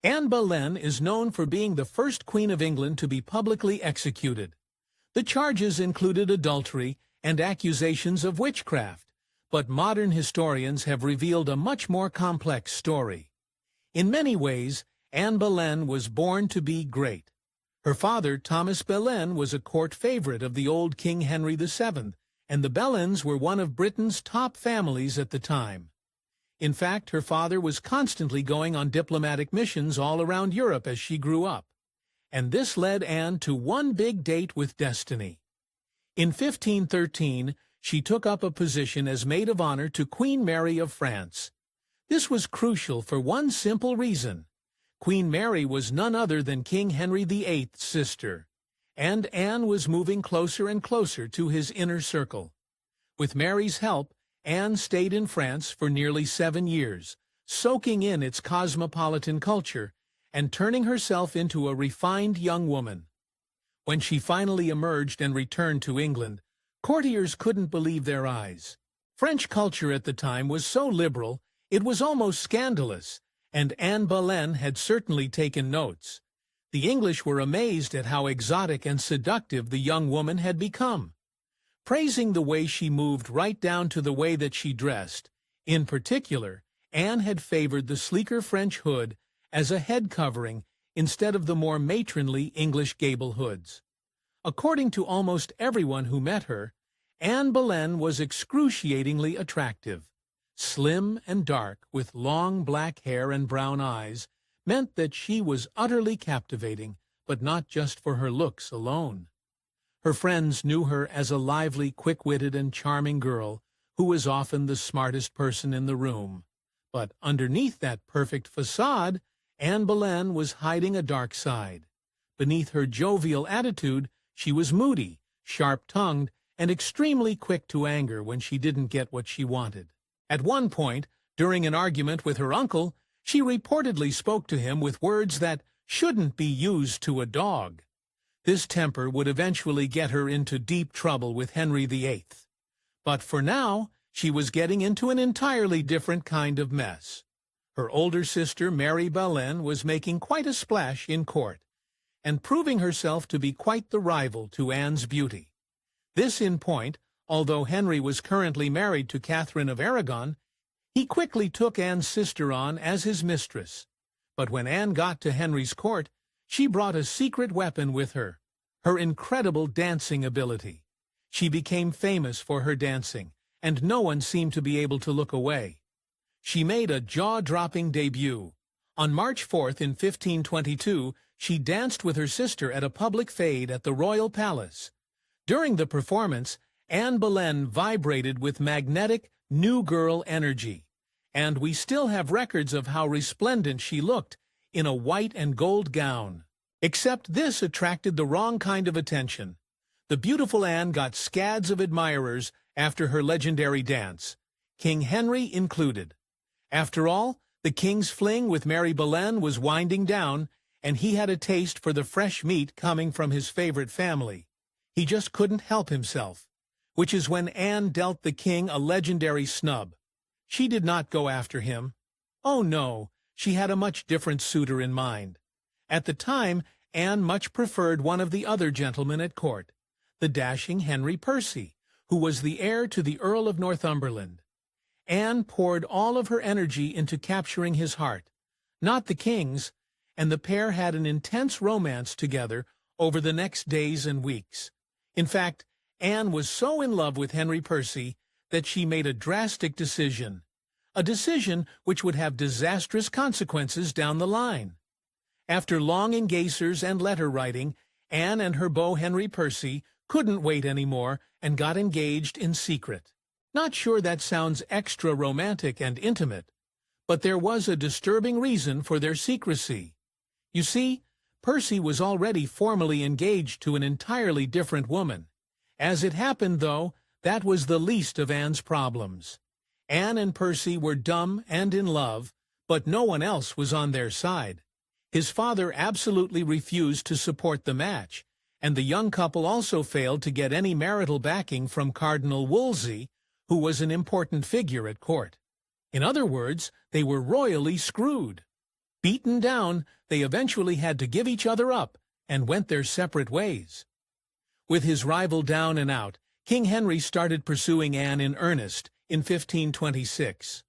Anne Boleyn is known for being the first Queen of England to be publicly executed. The charges included adultery and accusations of witchcraft, but modern historians have revealed a much more complex story. In many ways, Anne Boleyn was born to be great. Her father, Thomas Boleyn, was a court favorite of the old King Henry VII, and the Boleyns were one of Britain's top families at the time. In fact, her father was constantly going on diplomatic missions all around Europe as she grew up. And this led Anne to one big date with destiny. In 1513, she took up a position as maid of honor to Queen Mary of France. This was crucial for one simple reason. Queen Mary was none other than King Henry VIII's sister, and Anne was moving closer and closer to his inner circle. With Mary's help, Anne stayed in France for nearly 7 years, soaking in its cosmopolitan culture and turning herself into a refined young woman. When she finally emerged and returned to England, courtiers couldn't believe their eyes. French culture at the time was so liberal, it was almost scandalous, and Anne Boleyn had certainly taken notes. The English were amazed at how exotic and seductive the young woman had become, praising the way she moved right down to the way that she dressed. In particular, Anne had favored the sleeker French hood as a head covering instead of the more matronly English gable hoods. According to almost everyone who met her, Anne Boleyn was excruciatingly attractive. Slim and dark, with long black hair and brown eyes, meant that she was utterly captivating, but not just for her looks alone. Her friends knew her as a lively, quick-witted, and charming girl who was often the smartest person in the room. But underneath that perfect facade, Anne Boleyn was hiding a dark side. Beneath her jovial attitude, she was moody, sharp-tongued, and extremely quick to anger when she didn't get what she wanted. At one point, during an argument with her uncle, she reportedly spoke to him with words that shouldn't be used to a dog. This temper would eventually get her into deep trouble with Henry VIII. But for now, she was getting into an entirely different kind of mess. Her older sister, Mary Boleyn, was making quite a splash in court, and proving herself to be quite the rival to Anne's beauty. This in point, although Henry was currently married to Catherine of Aragon, he quickly took Anne's sister on as his mistress. But when Anne got to Henry's court, she brought a secret weapon with her, her incredible dancing ability. She became famous for her dancing, and no one seemed to be able to look away. She made a jaw-dropping debut. On March 4th in 1522, she danced with her sister at a public fete at the royal palace. During the performance, Anne Boleyn vibrated with magnetic, new girl energy, and we still have records of how resplendent she looked in a white and gold gown. Except this attracted the wrong kind of attention. The beautiful Anne got scads of admirers after her legendary dance, King Henry included. After all, the king's fling with Mary Boleyn was winding down, and he had a taste for the fresh meat coming from his favorite family. He just couldn't help himself, which is when Anne dealt the king a legendary snub. She did not go after him. Oh no, she had a much different suitor in mind. At the time, Anne much preferred one of the other gentlemen at court, the dashing Henry Percy, who was the heir to the Earl of Northumberland. Anne poured all of her energy into capturing his heart, not the king's, and the pair had an intense romance together over the next days and weeks. In fact, Anne was so in love with Henry Percy that she made a drastic decision, a decision which would have disastrous consequences down the line. After long engagements and letter-writing, Anne and her beau Henry Percy couldn't wait anymore and got engaged in secret. Not sure that sounds extra romantic and intimate, but there was a disturbing reason for their secrecy. You see, Percy was already formally engaged to an entirely different woman. As it happened, though, that was the least of Anne's problems. Anne and Percy were dumb and in love, but no one else was on their side. His father absolutely refused to support the match, and the young couple also failed to get any marital backing from Cardinal Wolsey, who was an important figure at court. In other words, they were royally screwed. Beaten down, they eventually had to give each other up and went their separate ways. With his rival down and out, King Henry started pursuing Anne in earnest in 1526.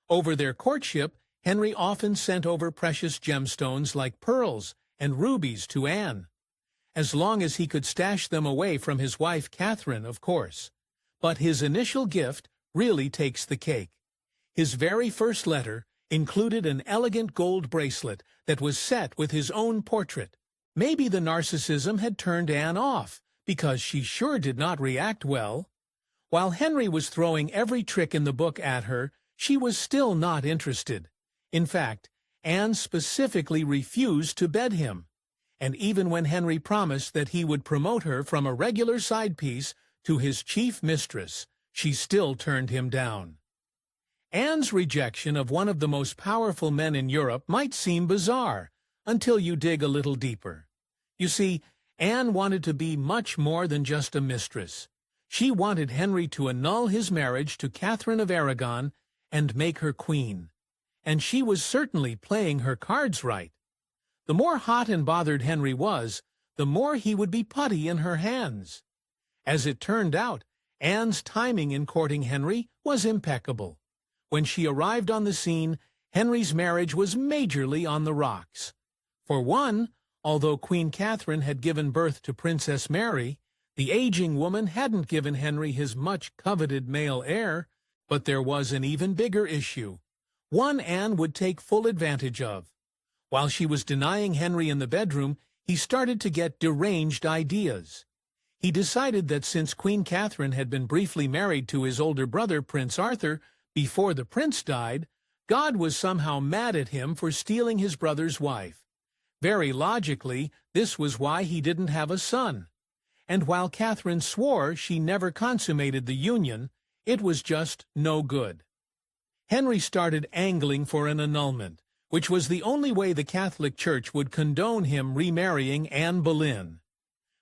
Over their courtship, Henry often sent over precious gemstones like pearls and rubies to Anne, as long as he could stash them away from his wife Catherine, of course. But his initial gift really takes the cake. His very first letter included an elegant gold bracelet that was set with his own portrait. Maybe the narcissism had turned Anne off, because she sure did not react well. While Henry was throwing every trick in the book at her, she was still not interested. In fact, Anne specifically refused to bed him. And even when Henry promised that he would promote her from a regular side piece to his chief mistress, she still turned him down. Anne's rejection of one of the most powerful men in Europe might seem bizarre until you dig a little deeper. You see, Anne wanted to be much more than just a mistress. She wanted Henry to annul his marriage to Catherine of Aragon and make her queen. And she was certainly playing her cards right. The more hot and bothered Henry was, the more he would be putty in her hands. As it turned out, Anne's timing in courting Henry was impeccable. When she arrived on the scene, Henry's marriage was majorly on the rocks. For one, although Queen Catherine had given birth to Princess Mary, the aging woman hadn't given Henry his much-coveted male heir. But there was an even bigger issue, one Anne would take full advantage of. While she was denying Henry in the bedroom, he started to get deranged ideas. He decided that since Queen Catherine had been briefly married to his older brother, Prince Arthur, before the prince died, God was somehow mad at him for stealing his brother's wife. Very logically, this was why he didn't have a son. And while Catherine swore she never consummated the union, it was just no good. Henry started angling for an annulment, which was the only way the Catholic Church would condone him remarrying Anne Boleyn.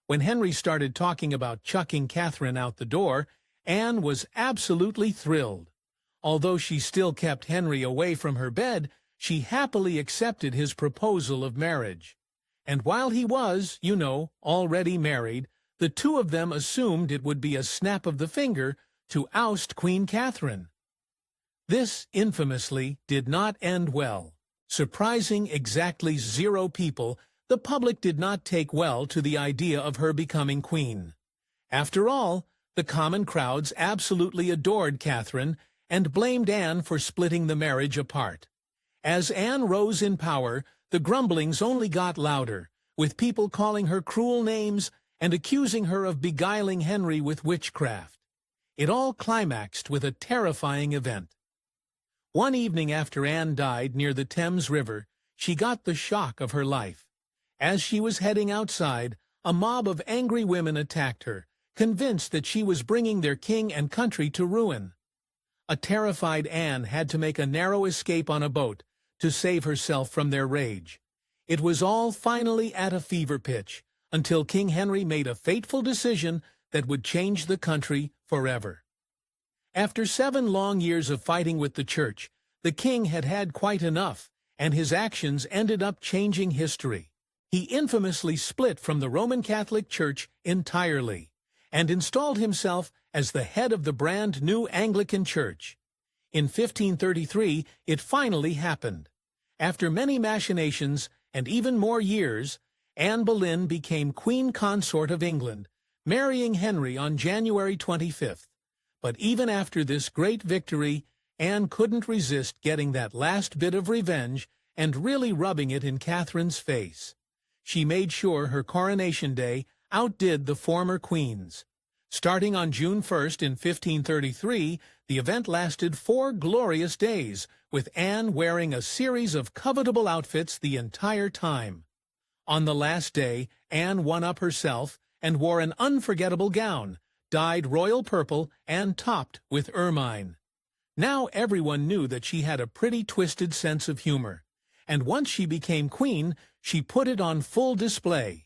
When Henry started talking about chucking Catherine out the door, Anne was absolutely thrilled. Although she still kept Henry away from her bed, she happily accepted his proposal of marriage. And while he was, already married, the two of them assumed it would be a snap of the finger to oust Queen Catherine. This, infamously, did not end well. Surprising exactly 0 people, the public did not take well to the idea of her becoming queen. After all, the common crowds absolutely adored Catherine and blamed Anne for splitting the marriage apart. As Anne rose in power, the grumblings only got louder, with people calling her cruel names and accusing her of beguiling Henry with witchcraft. It all climaxed with a terrifying event. One evening after Anne died near the Thames River, she got the shock of her life. As she was heading outside, a mob of angry women attacked her, convinced that she was bringing their king and country to ruin. A terrified Anne had to make a narrow escape on a boat to save herself from their rage. It was all finally at a fever pitch, until King Henry made a fateful decision that would change the country forever. After 7 long years of fighting with the Church, the king had had quite enough, and his actions ended up changing history. He infamously split from the Roman Catholic Church entirely, and installed himself as the head of the brand new Anglican Church. In 1533, it finally happened. After many machinations and even more years, Anne Boleyn became Queen Consort of England, marrying Henry on January 25th. But even after this great victory, Anne couldn't resist getting that last bit of revenge and really rubbing it in Catherine's face. She made sure her coronation day outdid the former queen's. Starting on June 1st in 1533, the event lasted 4 glorious days, with Anne wearing a series of covetable outfits the entire time. On the last day, Anne won up herself and wore an unforgettable gown, dyed royal purple and topped with ermine. Now everyone knew that she had a pretty twisted sense of humor, and once she became queen, she put it on full display.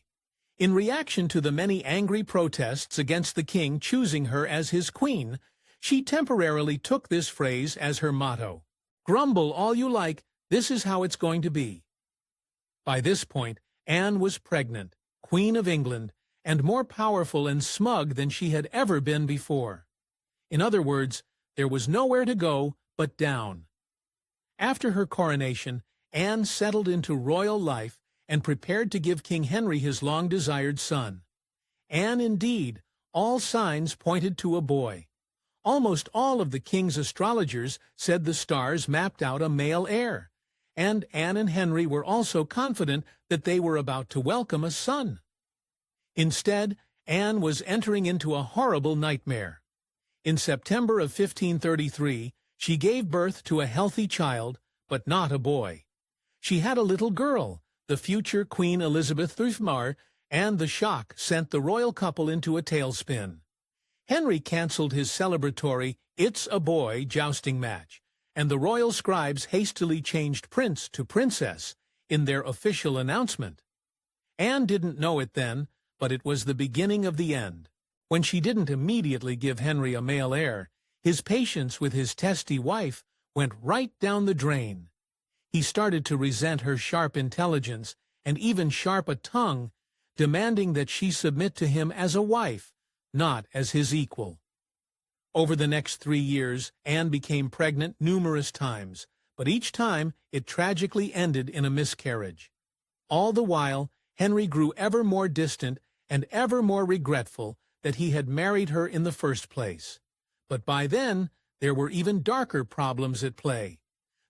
In reaction to the many angry protests against the king choosing her as his queen, she temporarily took this phrase as her motto. "Grumble all you like, this is how it's going to be." By this point, Anne was pregnant, Queen of England, and more powerful and smug than she had ever been before. In other words, there was nowhere to go but down. After her coronation, Anne settled into royal life and prepared to give King Henry his long-desired son. And indeed, all signs pointed to a boy. Almost all of the king's astrologers said the stars mapped out a male heir, and Anne and Henry were also confident that they were about to welcome a son. Instead, Anne was entering into a horrible nightmare. In September of 1533, she gave birth to a healthy child, but not a boy. She had a little girl, the future Queen Elizabeth Thruthmar, and the shock sent the royal couple into a tailspin. Henry cancelled his celebratory "It's a Boy" jousting match, and the royal scribes hastily changed prince to princess in their official announcement. Anne didn't know it then, but it was the beginning of the end. When she didn't immediately give Henry a male heir, his patience with his testy wife went right down the drain. He started to resent her sharp intelligence and even sharp a tongue, demanding that she submit to him as a wife, not as his equal. Over the next 3 years, Anne became pregnant numerous times, but each time it tragically ended in a miscarriage. All the while, Henry grew ever more distant and ever more regretful that he had married her in the first place. But by then, there were even darker problems at play.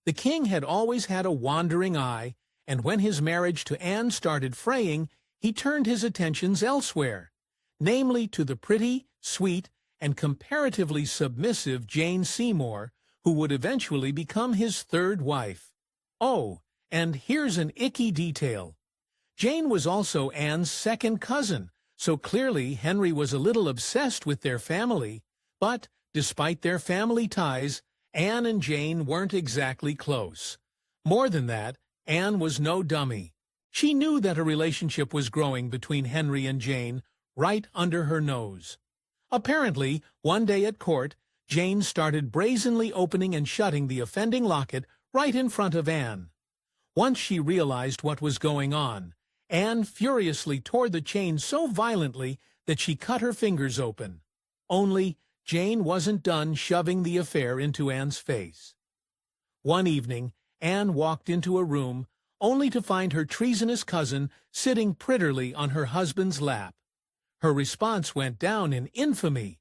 The king had always had a wandering eye, and when his marriage to Anne started fraying, he turned his attentions elsewhere, namely to the pretty, sweet, and comparatively submissive Jane Seymour, who would eventually become his third wife. Oh, and here's an icky detail. Jane was also Anne's second cousin, so clearly Henry was a little obsessed with their family, but despite their family ties, Anne and Jane weren't exactly close. More than that, Anne was no dummy. She knew that a relationship was growing between Henry and Jane right under her nose. Apparently, one day at court, Jane started brazenly opening and shutting the offending locket right in front of Anne. Once she realized what was going on, Anne furiously tore the chain so violently that she cut her fingers open. Only, Jane wasn't done shoving the affair into Anne's face. One evening, Anne walked into a room, only to find her treasonous cousin sitting prettily on her husband's lap. Her response went down in infamy.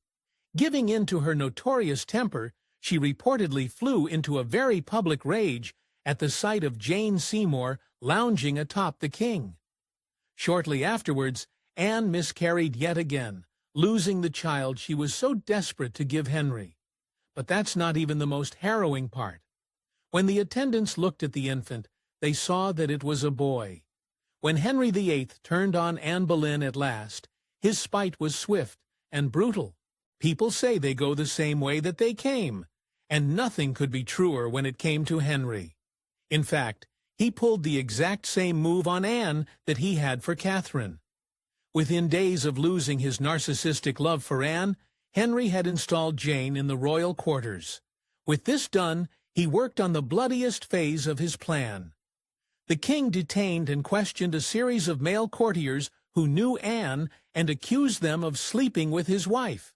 Giving in to her notorious temper, she reportedly flew into a very public rage at the sight of Jane Seymour lounging atop the king. Shortly afterwards, Anne miscarried yet again, losing the child she was so desperate to give Henry. But that's not even the most harrowing part. When the attendants looked at the infant, they saw that it was a boy. When Henry VIII turned on Anne Boleyn at last, his spite was swift and brutal. People say they go the same way that they came, and nothing could be truer when it came to Henry. In fact, he pulled the exact same move on Anne that he had for Catherine. Within days of losing his narcissistic love for Anne, Henry had installed Jane in the royal quarters. With this done, he worked on the bloodiest phase of his plan. The king detained and questioned a series of male courtiers who knew Anne and accused them of sleeping with his wife.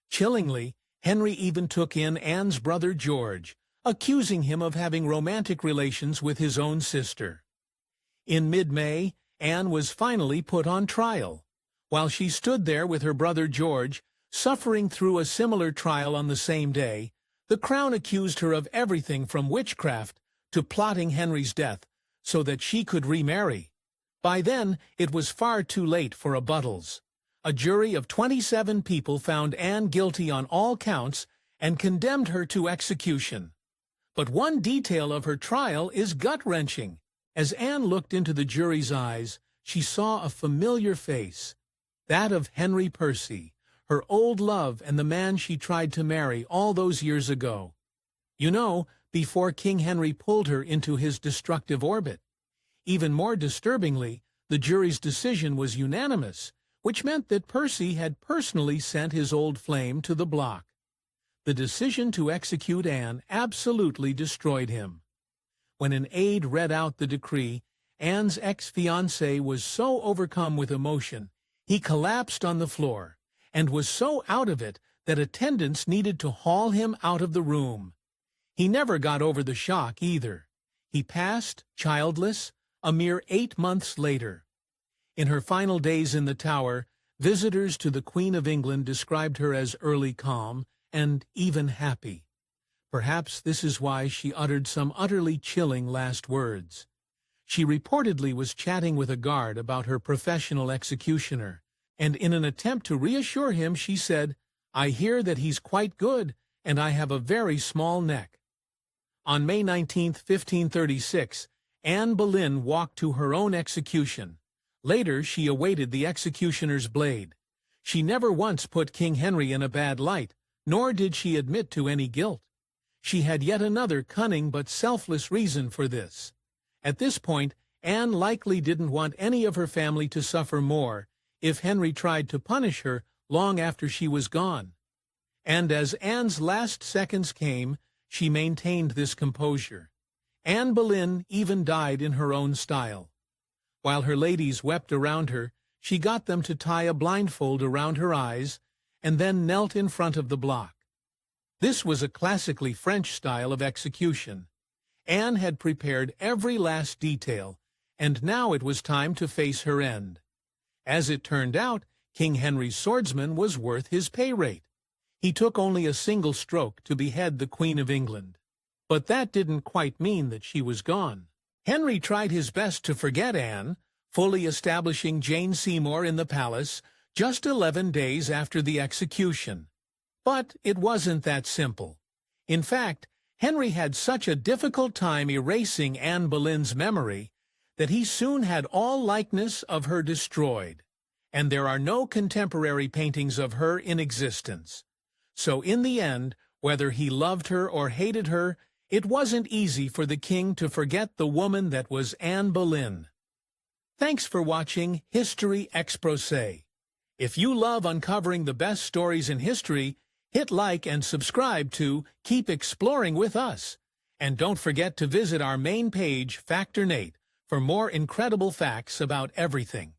Chillingly, Henry even took in Anne's brother George, accusing him of having romantic relations with his own sister. In mid-May, Anne was finally put on trial. While she stood there with her brother George, suffering through a similar trial on the same day, the crown accused her of everything from witchcraft to plotting Henry's death so that she could remarry. By then, it was far too late for rebuttals. A jury of 27 people found Anne guilty on all counts and condemned her to execution. But one detail of her trial is gut-wrenching. As Anne looked into the jury's eyes, she saw a familiar face, that of Henry Percy, her old love and the man she tried to marry all those years ago. You know, before King Henry pulled her into his destructive orbit. Even more disturbingly, the jury's decision was unanimous, which meant that Percy had personally sent his old flame to the block. The decision to execute Anne absolutely destroyed him. When an aide read out the decree, Anne's ex-fiancé was so overcome with emotion, he collapsed on the floor, and was so out of it that attendants needed to haul him out of the room. He never got over the shock either. He passed, childless, a mere 8 months later. In her final days in the Tower, visitors to the Queen of England described her as early calm and even happy. Perhaps this is why she uttered some utterly chilling last words. She reportedly was chatting with a guard about her professional executioner, and in an attempt to reassure him she said, "I hear that he's quite good, and I have a very small neck." On May 19, 1536, Anne Boleyn walked to her own execution. Later, she awaited the executioner's blade. She never once put King Henry in a bad light, nor did she admit to any guilt. She had yet another cunning but selfless reason for this. At this point, Anne likely didn't want any of her family to suffer more if Henry tried to punish her long after she was gone. And as Anne's last seconds came, she maintained this composure. Anne Boleyn even died in her own style. While her ladies wept around her, she got them to tie a blindfold around her eyes and then knelt in front of the block. This was a classically French style of execution. Anne had prepared every last detail, and now it was time to face her end. As it turned out, King Henry's swordsman was worth his pay rate. He took only a single stroke to behead the Queen of England. But that didn't quite mean that she was gone. Henry tried his best to forget Anne, fully establishing Jane Seymour in the palace just 11 days after the execution. But it wasn't that simple. In fact, Henry had such a difficult time erasing Anne Boleyn's memory that he soon had all likeness of her destroyed, and there are no contemporary paintings of her in existence. So in the end, whether he loved her or hated her, it wasn't easy for the king to forget the woman that was Anne Boleyn. Thanks for watching History Exposé. If you love uncovering the best stories in history, hit like and subscribe to keep exploring with us. And don't forget to visit our main page, Factor Nate, for more incredible facts about everything.